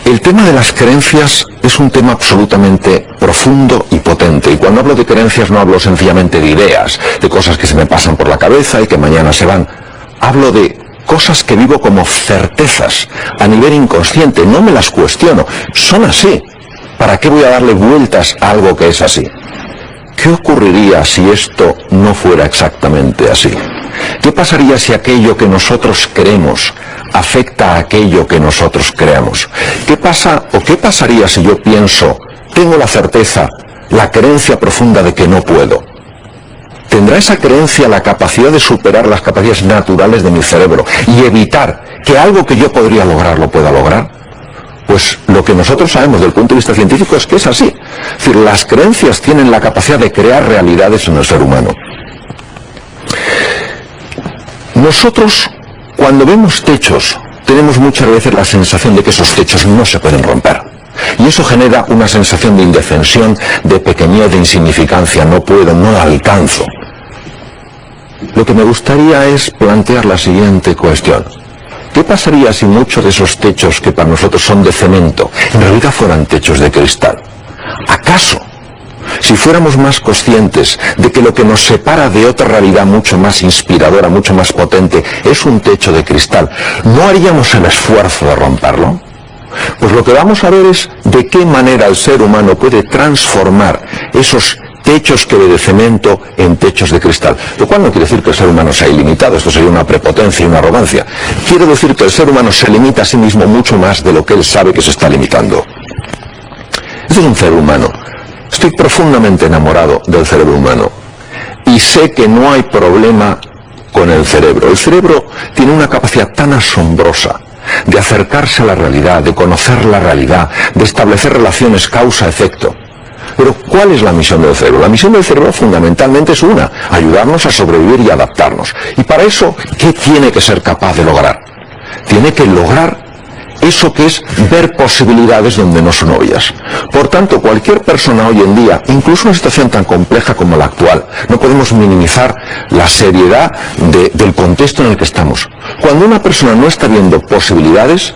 El tema de las creencias es un tema absolutamente profundo y potente. Y cuando hablo de creencias no hablo sencillamente de ideas, de cosas que se me pasan por la cabeza y que mañana se van. Hablo de cosas que vivo como certezas a nivel inconsciente. No me las cuestiono. Son así. ¿Para qué voy a darle vueltas a algo que es así? ¿Qué ocurriría si esto no fuera exactamente así? ¿Qué pasaría si aquello que nosotros creemos afecta a aquello que nosotros creamos? ¿Qué pasa o qué pasaría si yo pienso, tengo la certeza, la creencia profunda de que no puedo? ¿Tendrá esa creencia la capacidad de superar las capacidades naturales de mi cerebro y evitar que algo que yo podría lograr lo pueda lograr? Pues lo que nosotros sabemos desde el punto de vista científico es que es así. Es decir, las creencias tienen la capacidad de crear realidades en el ser humano. Nosotros, cuando vemos techos, tenemos muchas veces la sensación de que esos techos no se pueden romper. Y eso genera una sensación de indefensión, de pequeñez, de insignificancia. No puedo, no alcanzo. Lo que me gustaría es plantear la siguiente cuestión. ¿Qué pasaría si muchos de esos techos que para nosotros son de cemento, en realidad fueran techos de cristal? ¿Acaso, si fuéramos más conscientes de que lo que nos separa de otra realidad mucho más inspiradora, mucho más potente, es un techo de cristal, no haríamos el esfuerzo de romperlo? Pues lo que vamos a ver es de qué manera el ser humano puede transformar esos techos que ve de cemento en techos de cristal. Lo cual no quiere decir que el ser humano sea ilimitado, esto sería una prepotencia y una arrogancia. Quiere decir que el ser humano se limita a sí mismo mucho más de lo que él sabe que se está limitando. Este es un ser humano. Estoy profundamente enamorado del cerebro humano y sé que no hay problema con el cerebro. El cerebro tiene una capacidad tan asombrosa de acercarse a la realidad, de conocer la realidad, de establecer relaciones causa-efecto. Pero ¿cuál es la misión del cerebro? La misión del cerebro fundamentalmente es una, ayudarnos a sobrevivir y adaptarnos. Y para eso, ¿qué tiene que ser capaz de lograr? Tiene que lograr eso que es ver posibilidades donde no son obvias. Por tanto, cualquier persona hoy en día, incluso en una situación tan compleja como la actual, no podemos minimizar la seriedad del contexto en el que estamos. Cuando una persona no está viendo posibilidades,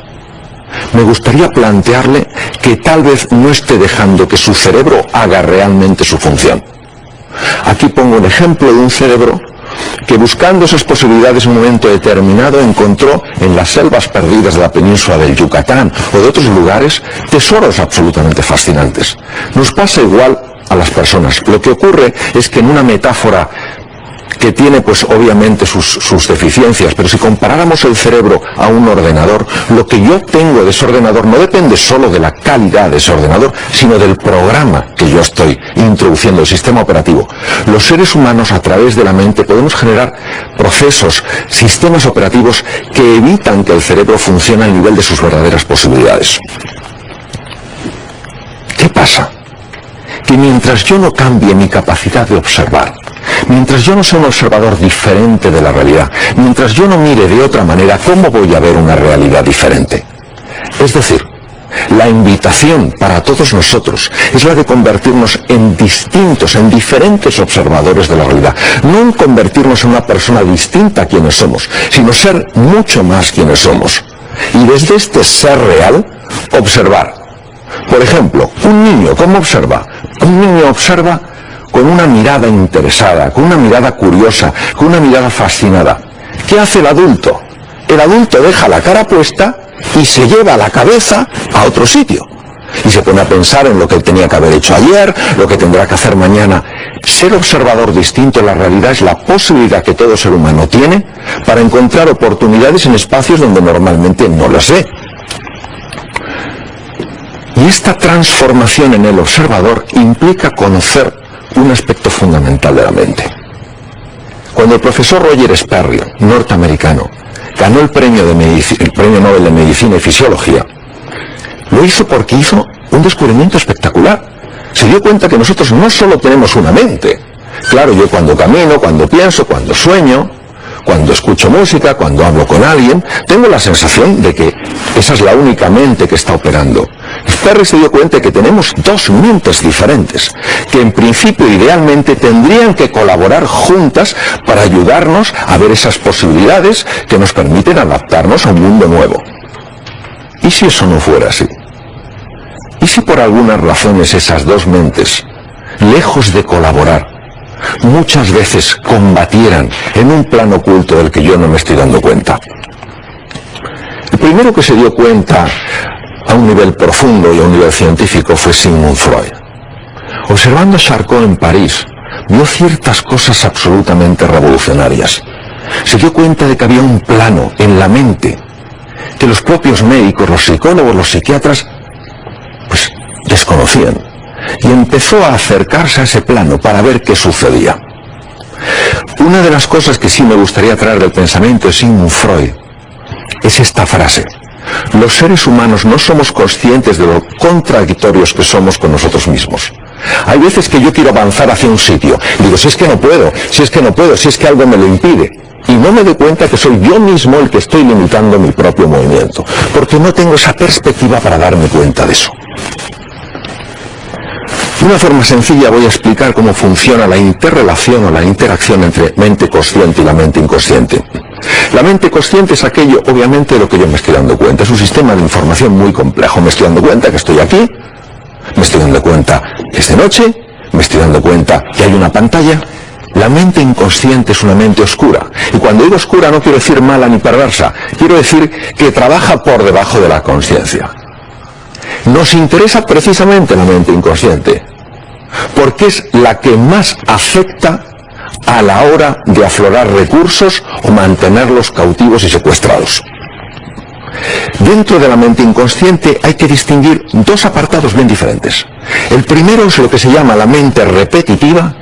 me gustaría plantearle que tal vez no esté dejando que su cerebro haga realmente su función. Aquí pongo un ejemplo de un cerebro que buscando esas posibilidades en un momento determinado encontró en las selvas perdidas de la península del Yucatán o de otros lugares tesoros absolutamente fascinantes. Nos pasa igual a las personas. Lo que ocurre es que en una metáfora que tiene pues obviamente sus deficiencias, pero si comparáramos el cerebro a un ordenador, lo que yo tengo de ese ordenador no depende solo de la calidad de ese ordenador, sino del programa que yo estoy introduciendo, el sistema operativo. Los seres humanos a través de la mente podemos generar procesos, sistemas operativos que evitan que el cerebro funcione al nivel de sus verdaderas posibilidades. ¿Qué pasa? Que mientras yo no cambie mi capacidad de observar, mientras yo no sea un observador diferente de la realidad, mientras yo no mire de otra manera, ¿cómo voy a ver una realidad diferente? Es decir, la invitación para todos nosotros es la de convertirnos en distintos, en diferentes observadores de la realidad. No en convertirnos en una persona distinta a quienes somos, sino ser mucho más quienes somos. Y desde este ser real, observar. Por ejemplo, un niño, ¿cómo observa? Un niño observa con una mirada interesada, con una mirada curiosa, con una mirada fascinada. ¿Qué hace el adulto? El adulto deja la cara puesta y se lleva la cabeza a otro sitio. Y se pone a pensar en lo que él tenía que haber hecho ayer, lo que tendrá que hacer mañana. Ser observador distinto en la realidad es la posibilidad que todo ser humano tiene para encontrar oportunidades en espacios donde normalmente no las ve. Y esta transformación en el observador implica conocer un aspecto fundamental de la mente. Cuando el profesor Roger Sperry, norteamericano, ganó el premio Nobel de Medicina y Fisiología, lo hizo porque hizo un descubrimiento espectacular. Se dio cuenta que nosotros no solo tenemos una mente. Claro, yo cuando camino, cuando pienso, cuando sueño, cuando escucho música, cuando hablo con alguien, tengo la sensación de que esa es la única mente que está operando. Sperry se dio cuenta de que tenemos dos mentes diferentes, que en principio idealmente tendrían que colaborar juntas para ayudarnos a ver esas posibilidades que nos permiten adaptarnos a un mundo nuevo. ¿Y si eso no fuera así? ¿Y si por algunas razones esas dos mentes, lejos de colaborar, muchas veces combatieran en un plano oculto del que yo no me estoy dando cuenta? El primero que se dio cuenta a un nivel profundo y a un nivel científico fue Sigmund Freud. Observando a Charcot en París, vio ciertas cosas absolutamente revolucionarias. Se dio cuenta de que había un plano en la mente que los propios médicos, los psicólogos, los psiquiatras, pues desconocían. Y empezó a acercarse a ese plano para ver qué sucedía. Una de las cosas que sí me gustaría traer del pensamiento de Sigmund Freud es esta frase: los seres humanos no somos conscientes de lo contradictorios que somos con nosotros mismos. Hay veces que yo quiero avanzar hacia un sitio y digo, si es que no puedo, si es que no puedo, si es que algo me lo impide. Y no me doy cuenta que soy yo mismo el que estoy limitando mi propio movimiento, porque no tengo esa perspectiva para darme cuenta de eso. De una forma sencilla voy a explicar cómo funciona la interrelación o la interacción entre mente consciente y la mente inconsciente. La mente consciente es aquello, obviamente, de lo que yo me estoy dando cuenta. Es un sistema de información muy complejo. Me estoy dando cuenta que estoy aquí, me estoy dando cuenta que es de noche, me estoy dando cuenta que hay una pantalla. La mente inconsciente es una mente oscura. Y cuando digo oscura no quiero decir mala ni perversa. Quiero decir que trabaja por debajo de la conciencia. Nos interesa precisamente la mente inconsciente, porque es la que más afecta a la hora de aflorar recursos o mantenerlos cautivos y secuestrados. Dentro de la mente inconsciente hay que distinguir dos apartados bien diferentes. El primero es lo que se llama la mente repetitiva,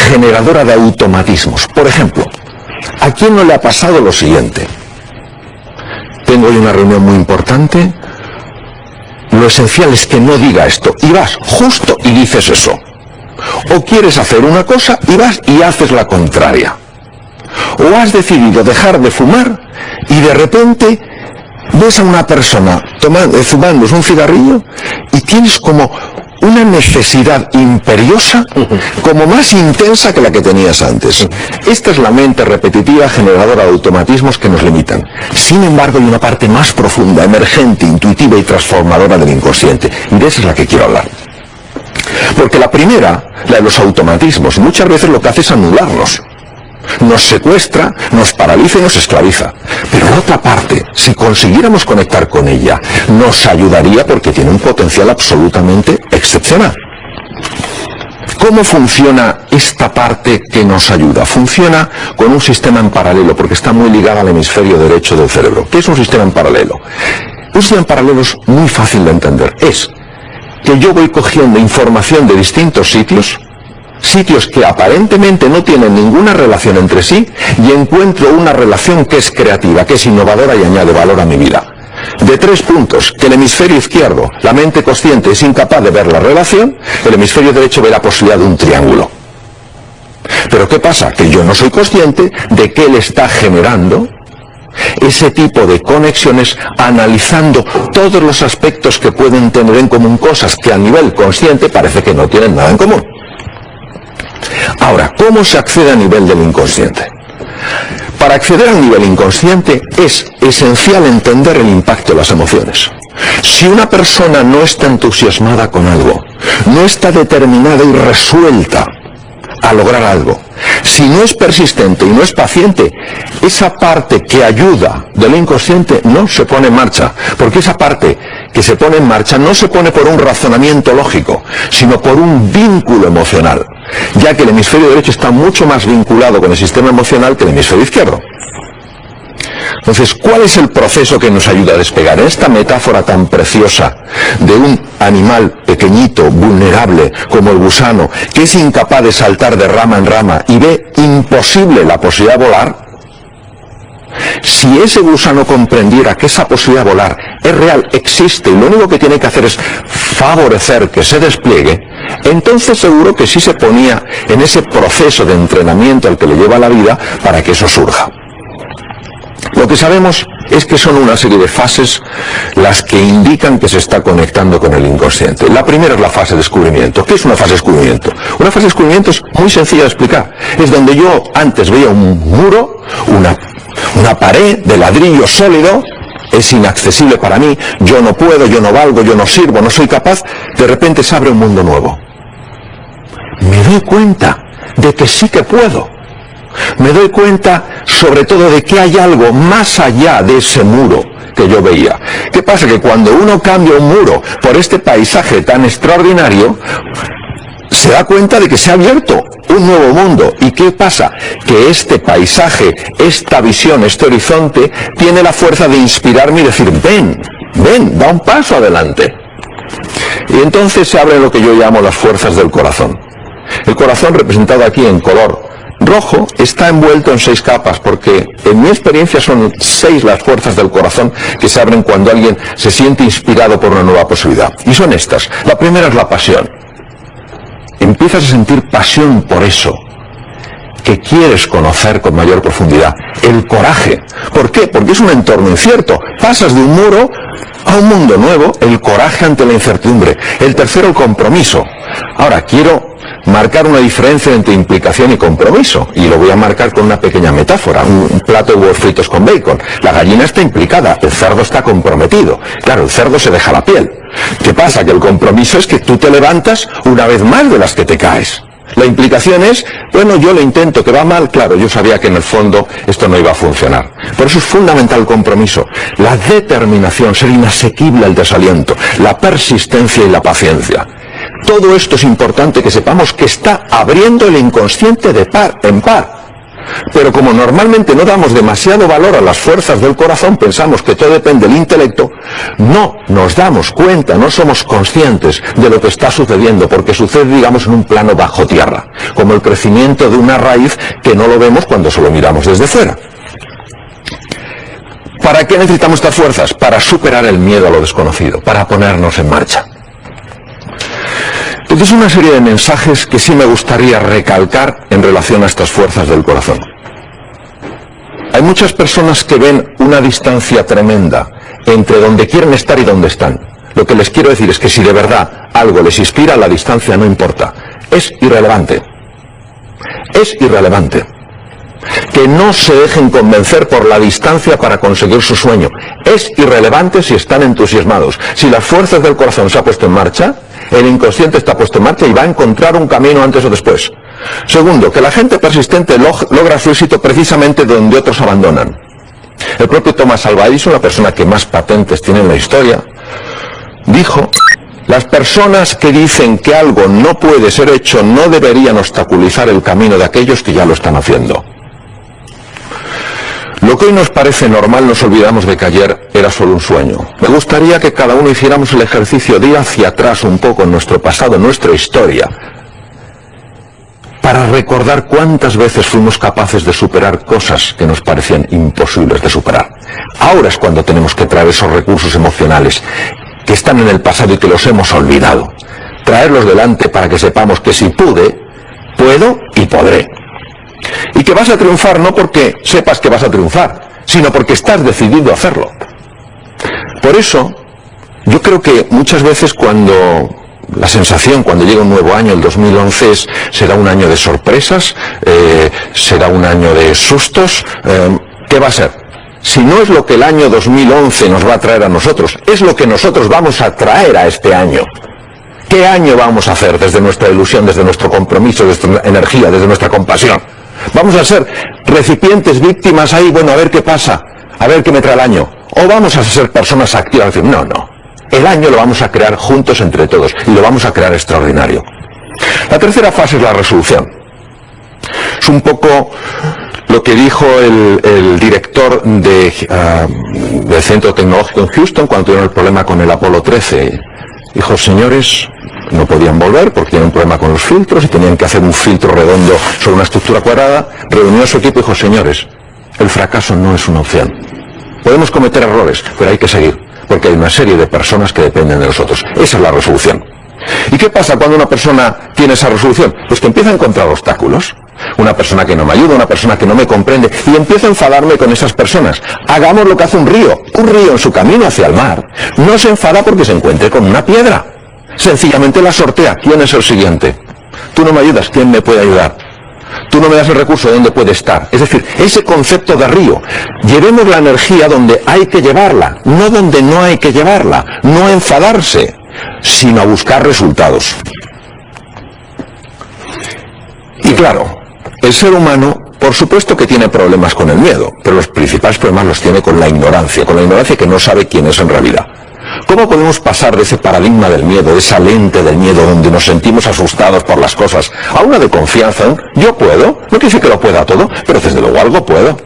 generadora de automatismos. Por ejemplo, ¿a quién no le ha pasado lo siguiente? Tengo hoy una reunión muy importante, lo esencial es que no diga esto, y vas justo y dices eso. O quieres hacer una cosa y vas y haces la contraria. O has decidido dejar de fumar y de repente ves a una persona fumándose un cigarrillo y tienes como una necesidad imperiosa, como más intensa que la que tenías antes. Esta es la mente repetitiva generadora de automatismos que nos limitan. Sin embargo, hay una parte más profunda, emergente, intuitiva y transformadora del inconsciente. Y de esa es la que quiero hablar. Porque la primera, la de los automatismos, muchas veces lo que hace es anularnos. Nos secuestra, nos paraliza y nos esclaviza. Pero la otra parte, si consiguiéramos conectar con ella, nos ayudaría porque tiene un potencial absolutamente excepcional. ¿Cómo funciona esta parte que nos ayuda? Funciona con un sistema en paralelo, porque está muy ligado al hemisferio derecho del cerebro. ¿Qué es un sistema en paralelo? Un sistema en paralelo es muy fácil de entender. Es que yo voy cogiendo información de distintos sitios que aparentemente no tienen ninguna relación entre sí, y encuentro una relación que es creativa, que es innovadora y añade valor a mi vida. De 3 puntos: que el hemisferio izquierdo, la mente consciente, es incapaz de ver la relación, el hemisferio derecho ve la posibilidad de un triángulo. Pero ¿qué pasa? Que yo no soy consciente de que él está generando ese tipo de conexiones, analizando todos los aspectos que pueden tener en común, cosas que a nivel consciente parece que no tienen nada en común. Ahora, ¿cómo se accede a nivel del inconsciente? Para acceder al nivel inconsciente es esencial entender el impacto de las emociones. Si una persona no está entusiasmada con algo, no está determinada y resuelta a lograr algo, si no es persistente y no es paciente, esa parte que ayuda del inconsciente no se pone en marcha, porque esa parte que se pone en marcha no se pone por un razonamiento lógico, sino por un vínculo emocional, ya que el hemisferio derecho está mucho más vinculado con el sistema emocional que el hemisferio izquierdo. Entonces, ¿cuál es el proceso que nos ayuda a despegar? En esta metáfora tan preciosa de un animal pequeñito, vulnerable, como el gusano, que es incapaz de saltar de rama en rama y ve imposible la posibilidad de volar, si ese gusano comprendiera que esa posibilidad de volar es real, existe, y lo único que tiene que hacer es favorecer que se despliegue, entonces seguro que sí se ponía en ese proceso de entrenamiento al que le lleva la vida para que eso surja. Lo que sabemos es que son una serie de fases las que indican que se está conectando con el inconsciente. La primera es la fase de descubrimiento. ¿Qué es una fase de descubrimiento? Una fase de descubrimiento es muy sencilla de explicar. Es donde yo antes veía un muro, una pared de ladrillo sólido, es inaccesible para mí, yo no puedo, yo no valgo, yo no sirvo, no soy capaz, de repente se abre un mundo nuevo. Me doy cuenta de que sí que puedo. Me doy cuenta, sobre todo, de que hay algo más allá de ese muro que yo veía. ¿Qué pasa? Que cuando uno cambia un muro por este paisaje tan extraordinario, se da cuenta de que se ha abierto un nuevo mundo. ¿Y qué pasa? Que este paisaje, esta visión, este horizonte, tiene la fuerza de inspirarme y decir, ven, ven, da un paso adelante. Y entonces se abren lo que yo llamo las fuerzas del corazón. El corazón, representado aquí en color rojo, está envuelto en 6 capas, porque en mi experiencia son 6 las fuerzas del corazón que se abren cuando alguien se siente inspirado por una nueva posibilidad. Y son estas. La primera es la pasión. Empiezas a sentir pasión por eso que quieres conocer con mayor profundidad. El coraje. ¿Por qué? Porque es un entorno incierto. Pasas de un muro a un mundo nuevo. El coraje ante la incertidumbre. El tercero, el compromiso. Ahora, quiero marcar una diferencia entre implicación y compromiso, y lo voy a marcar con una pequeña metáfora, un plato de huevos fritos con bacon. La gallina está implicada, el cerdo está comprometido. Claro, el cerdo se deja la piel. ¿Qué pasa? Que el compromiso es que tú te levantas una vez más de las que te caes. La implicación es, bueno, yo lo intento, que va mal, claro, yo sabía que en el fondo esto no iba a funcionar. Por eso es fundamental el compromiso, la determinación, ser inasequible al desaliento, la persistencia y la paciencia. Todo esto es importante que sepamos que está abriendo el inconsciente de par en par. Pero como normalmente no damos demasiado valor a las fuerzas del corazón, pensamos que todo depende del intelecto, no nos damos cuenta, no somos conscientes de lo que está sucediendo, porque sucede, digamos, en un plano bajo tierra, como el crecimiento de una raíz que no lo vemos cuando solo miramos desde fuera. ¿Para qué necesitamos estas fuerzas? Para superar el miedo a lo desconocido, para ponernos en marcha. Entonces, una serie de mensajes que sí me gustaría recalcar en relación a estas fuerzas del corazón. Hay muchas personas que ven una distancia tremenda entre donde quieren estar y donde están. Lo que les quiero decir es que si de verdad algo les inspira, la distancia no importa. Es irrelevante. Es irrelevante. Que no se dejen convencer por la distancia para conseguir su sueño. Es irrelevante si están entusiasmados. Si las fuerzas del corazón se han puesto en marcha, el inconsciente está puesto en marcha y va a encontrar un camino antes o después. Segundo, que la gente persistente logra su éxito precisamente donde otros abandonan. El propio Thomas Alva Edison, la persona que más patentes tiene en la historia, dijo: las personas que dicen que algo no puede ser hecho no deberían obstaculizar el camino de aquellos que ya lo están haciendo. Lo que hoy nos parece normal, nos olvidamos de que ayer era solo un sueño. Me gustaría que cada uno hiciéramos el ejercicio de ir hacia atrás un poco en nuestro pasado, en nuestra historia, para recordar cuántas veces fuimos capaces de superar cosas que nos parecían imposibles de superar. Ahora es cuando tenemos que traer esos recursos emocionales que están en el pasado y que los hemos olvidado. Traerlos delante para que sepamos que si pude, puedo y podré. Y que vas a triunfar no porque sepas que vas a triunfar, sino porque estás decidido a hacerlo. Por eso, yo creo que muchas veces la sensación cuando llega un nuevo año, el 2011, será un año de sorpresas, será un año de sustos. ¿Qué va a ser? Si no es lo que el año 2011 nos va a traer a nosotros, es lo que nosotros vamos a traer a este año. ¿Qué año vamos a hacer desde nuestra ilusión, desde nuestro compromiso, desde nuestra energía, desde nuestra compasión? ¿Vamos a ser recipientes, víctimas ahí, bueno, a ver qué pasa, a ver qué me trae el año? ¿O vamos a ser personas activas? Decir, no, el año lo vamos a crear juntos entre todos y lo vamos a crear extraordinario. La tercera fase es la resolución. Es un poco lo que dijo el director del Centro Tecnológico en Houston cuando tuvieron el problema con el Apolo 13. Dijo: señores, no podían volver porque tenían un problema con los filtros y tenían que hacer un filtro redondo sobre una estructura cuadrada. Reunió a su equipo y dijo: señores, el fracaso no es una opción. Podemos cometer errores, pero hay que seguir, porque hay una serie de personas que dependen de nosotros. Esa es la resolución. ¿Y qué pasa cuando una persona tiene esa resolución? Pues que empieza a encontrar obstáculos. Una persona que no me ayuda, una persona que no me comprende, y empiezo a enfadarme con esas personas. Hagamos lo que hace un río. Un río en su camino hacia el mar no se enfada porque se encuentre con una piedra. Sencillamente la sortea. ¿Quién es el siguiente? Tú no me ayudas, ¿quién me puede ayudar? tú no me das el recurso, ¿dónde puede estar? Es decir, ese concepto de río. Llevemos la energía donde hay que llevarla, no donde no hay que llevarla. No a enfadarse, sino a buscar resultados. Y claro, el ser humano, por supuesto que tiene problemas con el miedo, pero los principales problemas los tiene con la ignorancia que no sabe quién es en realidad. ¿Cómo podemos pasar de ese paradigma del miedo, de esa lente del miedo donde nos sentimos asustados por las cosas, a una de confianza? Yo puedo, no quiere decir que lo pueda todo, pero desde luego algo puedo.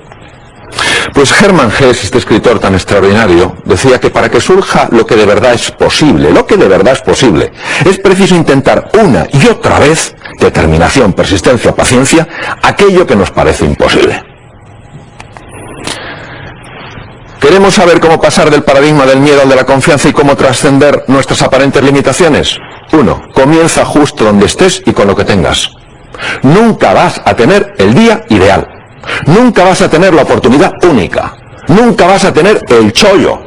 Pues Hermann Hesse, este escritor tan extraordinario, decía que para que surja lo que de verdad es posible, es preciso intentar una y otra vez, determinación, persistencia, paciencia, aquello que nos parece imposible. ¿Queremos saber cómo pasar del paradigma del miedo al de la confianza y cómo trascender nuestras aparentes limitaciones? 1. Comienza justo donde estés y con lo que tengas. Nunca vas a tener el día ideal. Nunca vas a tener la oportunidad única. Nunca vas a tener el chollo.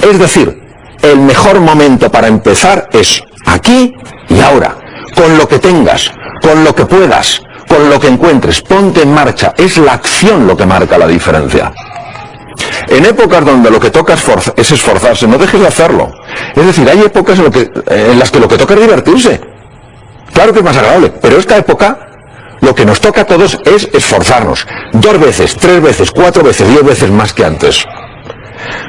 Es decir, el mejor momento para empezar es aquí y ahora. Con lo que tengas, con lo que puedas, con lo que encuentres. Ponte en marcha. Es la acción lo que marca la diferencia. En épocas donde lo que toca es esforzarse, no dejes de hacerlo. Es decir, hay épocas en las que lo que toca es divertirse. Claro que es más agradable, pero esta época, lo que nos toca a todos es esforzarnos. 2 veces, 3 veces, 4 veces, 10 veces más que antes.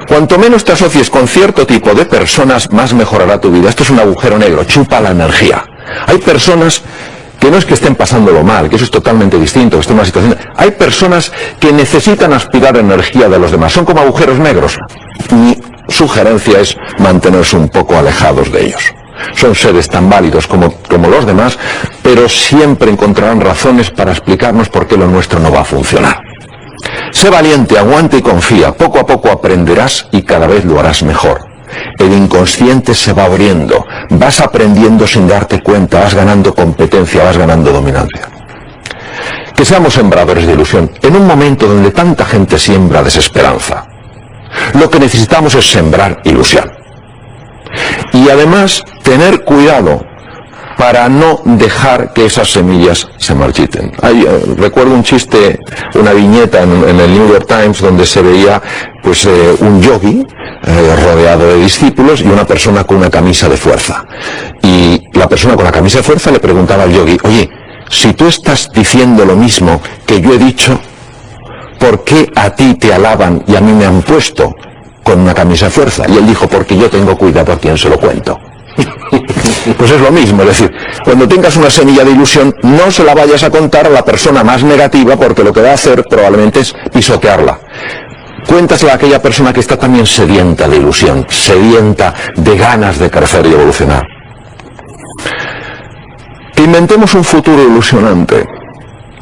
Cuanto menos te asocies con cierto tipo de personas, más mejorará tu vida. Esto es un agujero negro, chupa la energía. Hay personas que no es que estén pasándolo mal, que eso es totalmente distinto, que estén en una situación... Hay personas que necesitan aspirar energía de los demás, son como agujeros negros. Mi sugerencia es mantenerse un poco alejados de ellos. Son seres tan válidos como los demás, pero siempre encontrarán razones para explicarnos por qué lo nuestro no va a funcionar. Sé valiente, aguanta y confía, poco a poco aprenderás y cada vez lo harás mejor. El inconsciente se va abriendo, vas aprendiendo sin darte cuenta, vas ganando competencia, vas ganando dominancia. Que seamos sembradores de ilusión, en un momento donde tanta gente siembra desesperanza. Lo que necesitamos es sembrar ilusión. Y además, tener cuidado para no dejar que esas semillas se marchiten. Recuerdo un chiste, una viñeta en el New York Times donde se veía pues un yogi rodeado de discípulos y una persona con una camisa de fuerza. Y la persona con la camisa de fuerza le preguntaba al yogi, oye, si tú estás diciendo lo mismo que yo he dicho, ¿por qué a ti te alaban y a mí me han puesto con una camisa de fuerza? Y él dijo, porque yo tengo cuidado a quien se lo cuento. Pues es lo mismo, es decir, cuando tengas una semilla de ilusión, no se la vayas a contar a la persona más negativa, porque lo que va a hacer probablemente es pisotearla. Cuéntasela a aquella persona que está también sedienta de ilusión, sedienta de ganas de crecer y evolucionar. Que inventemos un futuro ilusionante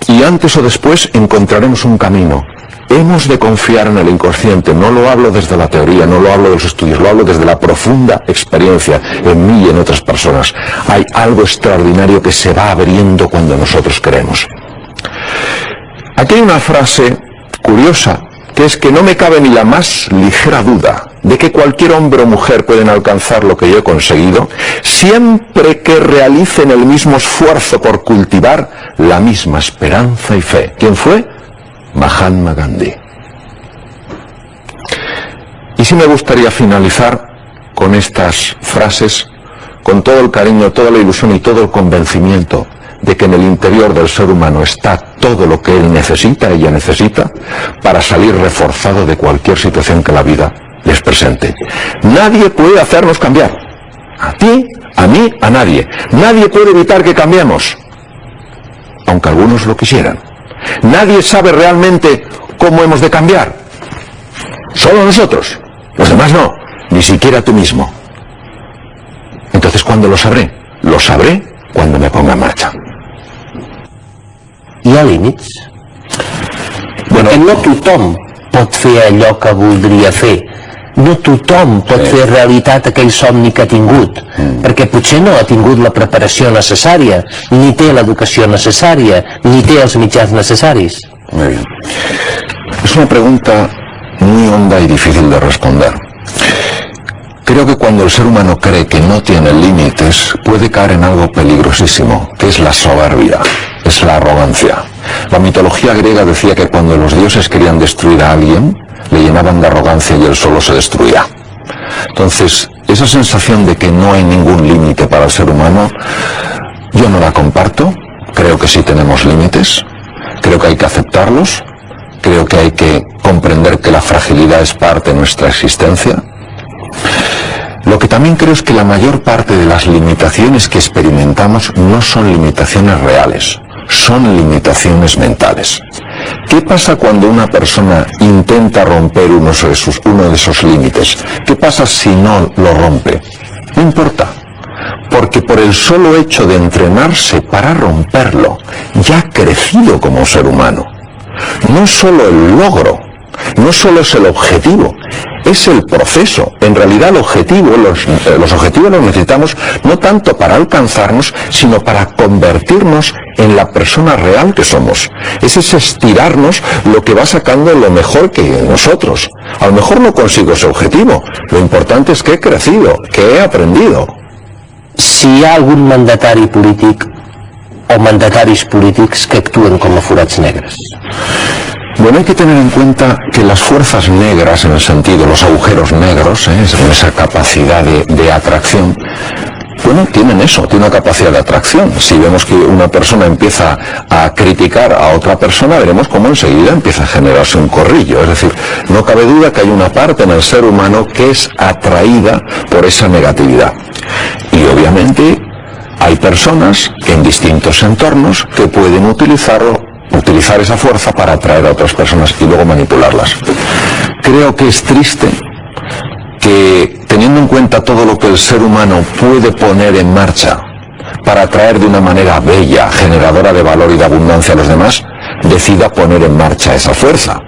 y antes o después encontraremos un camino. Hemos de confiar en el inconsciente, no lo hablo desde la teoría, no lo hablo de los estudios, lo hablo desde la profunda experiencia en mí y en otras personas. Hay algo extraordinario que se va abriendo cuando nosotros queremos. Aquí hay una frase curiosa, que es que no me cabe ni la más ligera duda de que cualquier hombre o mujer pueden alcanzar lo que yo he conseguido, siempre que realicen el mismo esfuerzo por cultivar la misma esperanza y fe. ¿Quién fue? Mahatma Gandhi. Y sí me gustaría finalizar con estas frases, con todo el cariño, toda la ilusión y todo el convencimiento de que en el interior del ser humano está todo lo que él necesita, ella necesita, para salir reforzado de cualquier situación que la vida les presente. Nadie puede hacernos cambiar. A ti, a mí, a nadie. Nadie puede evitar que cambiemos, aunque algunos lo quisieran. Nadie sabe realmente cómo hemos de cambiar. Solo nosotros. Los demás no. Ni siquiera tú mismo. Entonces, ¿cuándo lo sabré? Lo sabré cuando me ponga en marcha. Hi ha límits? Perquè no tothom pot fer allò que voldria fer. No tothom pot fer realitat aquell somni que ha tingut, perquè potser no ha tingut la preparació necessària, ni té l'educació necessària, ni té els mitjans necessaris. Muy bien. Es una pregunta muy honda y difícil de responder. Creo que cuando el ser humano cree que no tiene límites, puede caer en algo peligrosísimo, que es la soberbia. es la arrogancia. La mitología griega decía que cuando los dioses querían destruir a alguien, le llenaban de arrogancia y él solo se destruía. Entonces, esa sensación de que no hay ningún límite para el ser humano, yo no la comparto. Creo que sí tenemos límites, creo que hay que aceptarlos, creo que hay que comprender que la fragilidad es parte de nuestra existencia. Lo que también creo es que la mayor parte de las limitaciones que experimentamos no son limitaciones reales, son limitaciones mentales. ¿Qué pasa cuando una persona intenta romper uno de esos límites? ¿Qué pasa si no lo rompe? No importa, porque por el solo hecho de entrenarse para romperlo, ya ha crecido como ser humano. No es solo el logro, no solo es el objetivo, es el proceso. En realidad el objetivo, los objetivos los necesitamos no tanto para alcanzarnos, sino para convertirnos en la persona real que somos. Es ese estirarnos lo que va sacando lo mejor que nosotros. A lo mejor no consigo ese objetivo, lo importante es que he crecido, que he aprendido. Si hi ha algun mandatari polític o mandataris polítics que actuen com a forats negres? Bueno, hay que tener en cuenta que las fuerzas negras, en el sentido, los agujeros negros, esa capacidad de atracción, bueno, tienen eso, tiene una capacidad de atracción. Si vemos que una persona empieza a criticar a otra persona, veremos cómo enseguida empieza a generarse un corrillo. Es decir, no cabe duda que hay una parte en el ser humano que es atraída por esa negatividad. Y obviamente hay personas en distintos entornos que pueden utilizar esa fuerza para atraer a otras personas y luego manipularlas. Creo que es triste que, teniendo en cuenta todo lo que el ser humano puede poner en marcha para atraer de una manera bella, generadora de valor y de abundancia a los demás, decida poner en marcha esa fuerza.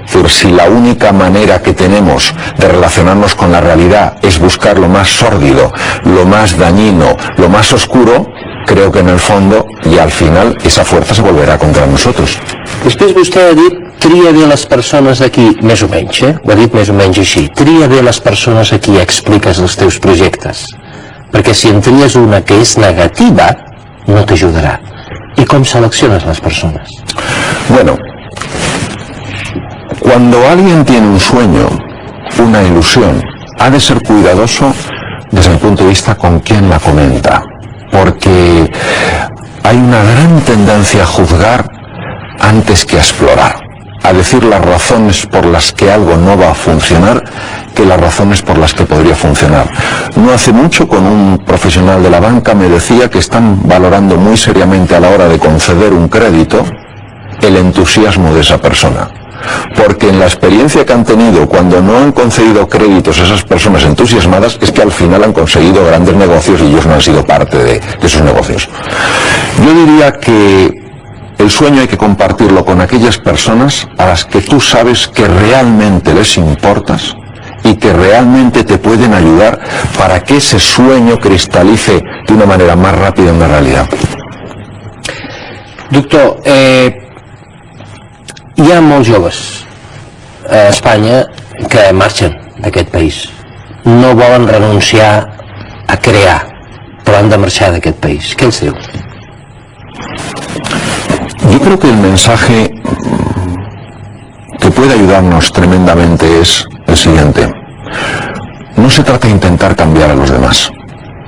Es decir, si la única manera que tenemos de relacionarnos con la realidad es buscar lo más sórdido, lo más dañino, lo más oscuro, creo que en el fondo i al final esa fuerza se volverà contra nosotros. Després vostè ha dit, tria bé les persones aquí, més o menys, ho ha dit més o menys així, tria bé les persones a qui expliques els teus projectes, perquè si en tries una que és negativa, no t'ajudarà. ¿Y cómo seleccionas las personas? Bueno, cuando alguien tiene un sueño, una ilusión, ha de ser cuidadoso desde el punto de vista con quién la comenta, porque hay una gran tendencia a juzgar antes que a explorar, a decir las razones por las que algo no va a funcionar que las razones por las que podría funcionar. No hace mucho, con un profesional de la banca me decía que están valorando muy seriamente a la hora de conceder un crédito el entusiasmo de esa persona. Porque en la experiencia que han tenido cuando no han concedido créditos a esas personas entusiasmadas es que al final han conseguido grandes negocios y ellos no han sido parte de esos negocios. Yo diría que el sueño hay que compartirlo con aquellas personas a las que tú sabes que realmente les importas y que realmente te pueden ayudar para que ese sueño cristalice de una manera más rápida en la realidad. Doctor, hi ha molts joves a Espanya que marxen d'aquest país. No volen renunciar a crear, però han de marxar d'aquest país. Què els diu? Yo creo que el mensaje que puede ayudarnos tremendamente es el siguiente. No se trata de intentar cambiar a los demás.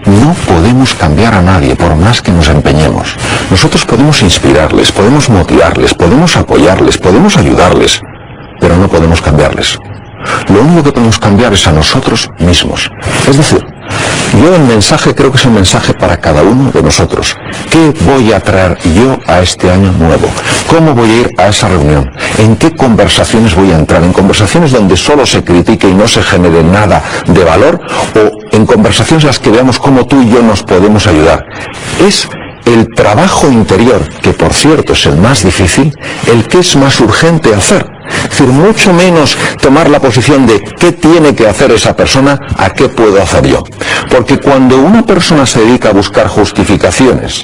No podemos cambiar a nadie, por más que nos empeñemos. Nosotros podemos inspirarles, podemos motivarles, podemos apoyarles, podemos ayudarles, pero no podemos cambiarles. Lo único que podemos cambiar es a nosotros mismos. Es decir, yo el mensaje creo que es un mensaje para cada uno de nosotros. ¿Qué voy a traer yo a este año nuevo? ¿Cómo voy a ir a esa reunión? ¿En qué conversaciones voy a entrar? ¿En conversaciones donde solo se critique y no se genere nada de valor? ¿O en conversaciones en las que veamos cómo tú y yo nos podemos ayudar? Es el trabajo interior, que por cierto es el más difícil, el que es más urgente hacer. Es decir, mucho menos tomar la posición de qué tiene que hacer esa persona a qué puedo hacer yo. Porque cuando una persona se dedica a buscar justificaciones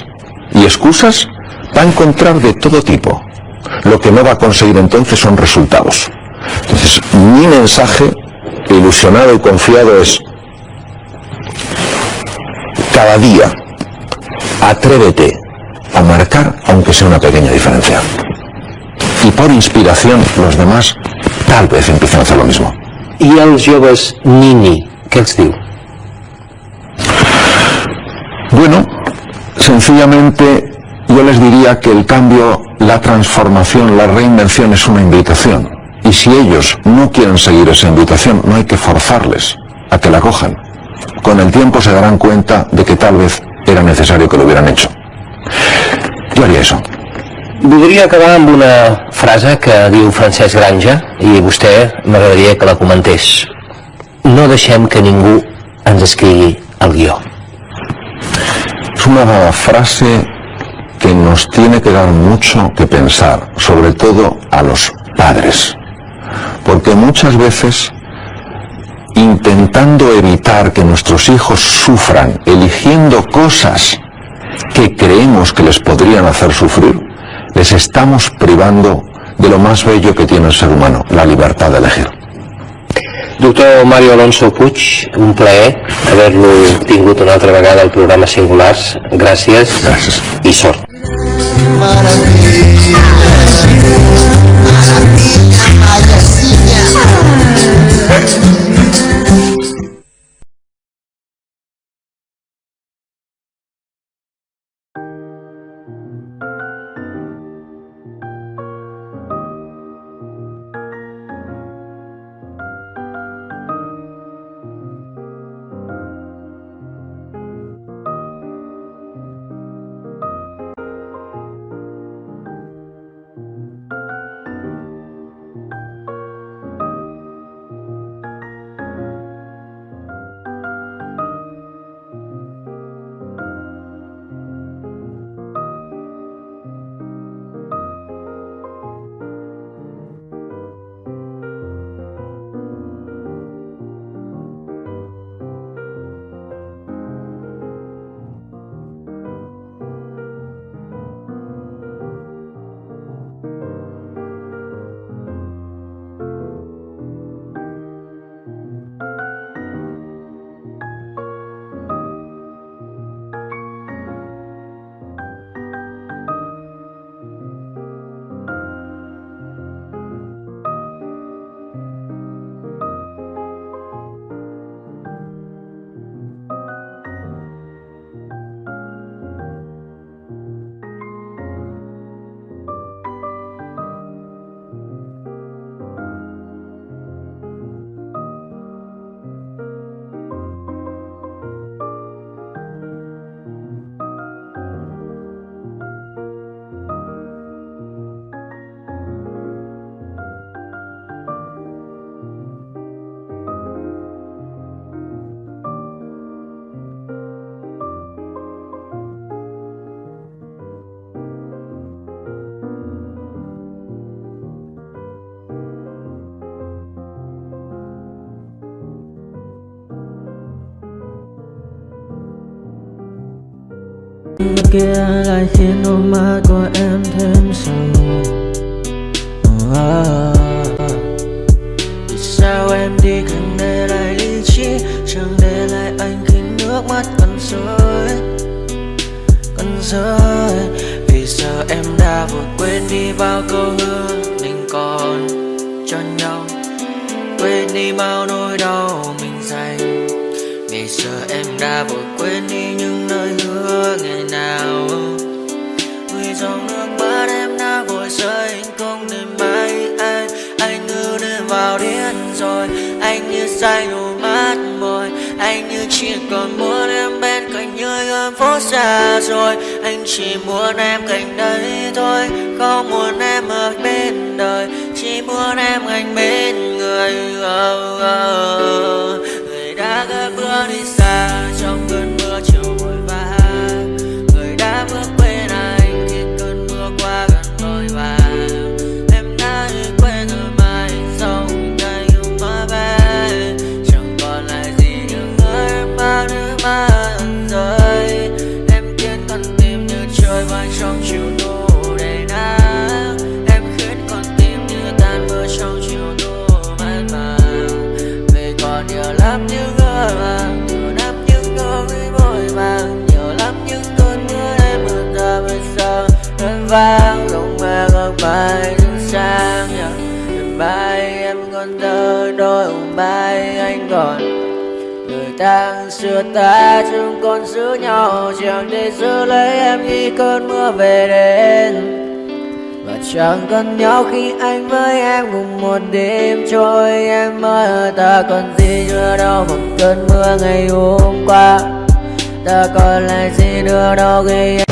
y excusas, va a encontrar de todo tipo. Lo que no va a conseguir entonces son resultados. Entonces, mi mensaje, ilusionado y confiado, es: cada día atrévete a marcar aunque sea una pequeña diferencia. Y por inspiración los demás tal vez empiecen a hacer lo mismo. I els joves Nini, què els diu? Bueno, sencillamente yo les diría que el cambio, la transformación, la reinvención es una invitación. Y si ellos no quieren seguir esa invitación, no hay que forzarles a que la cojan. Con el tiempo se darán cuenta de que tal vez era necesario que lo hubieran hecho. Yo haría eso. Voldria acabar amb una frase que diu Francesc Granja i vostè m'agradaria que la comentés. No deixem que ningú ens escrigui el guió. Es una frase que nos tiene que dar mucho que pensar, sobre todo a los padres. Porque muchas veces, intentando evitar que nuestros hijos sufran, eligiendo cosas que creemos que les podrían hacer sufrir, les estamos privando de lo más bello que tiene el ser humano, la libertad de elegir. Doctor Mario Alonso Puig, un plaer haver-lo tingut una altra vegada al programa Singulars. Gràcies. Gràcies. I sort. Kia lại khiến đôi mắt của em thêm sầu. Vì sao em đi không để lại lý trí, chẳng để lại anh khi nước mắt cần rơi. Vì sao em đã vội quên đi bao câu hứa mình còn cho nhau, quên đi bao nỗi đau mình dành. Vì sao em đã vội quên đi những lời hứa ngày nào, vì dòng nước mắt em đã vội rơi, anh không thể mãi anh như đến vào điên rồi, anh như say đôi mắt môi, anh như chỉ còn muốn em bên cạnh như ở phố xa rồi, anh chỉ muốn em cạnh đấy thôi, không muốn em ở bên đời, chỉ muốn em anh bên người. Người đã gỡ bước đi xa trong cơn mưa chiều vội vã, người đã bước bên anh khi cơn mưa qua gần vội vã. Em đã quên rồi mai sau ngày yêu mơ bé, chẳng còn lại gì những người em mang nước mắt rơi. Em khiến con tim như trôi vai trong chiều thu đầy nắng, em khiến con tim như tan vỡ trong chiều thu mát vang không mà ngược bài những sáng đêm mai em còn thơ đôi mai anh còn người ta xưa ta chúng còn giữ nhau chẳng thể giữ lấy em khi cơn mưa về đến và chẳng cần nhau khi anh với em cùng một đêm trôi em ơi ta còn gì nữa đâu một cơn mưa ngày hôm qua ta còn lại gì nữa đâu khi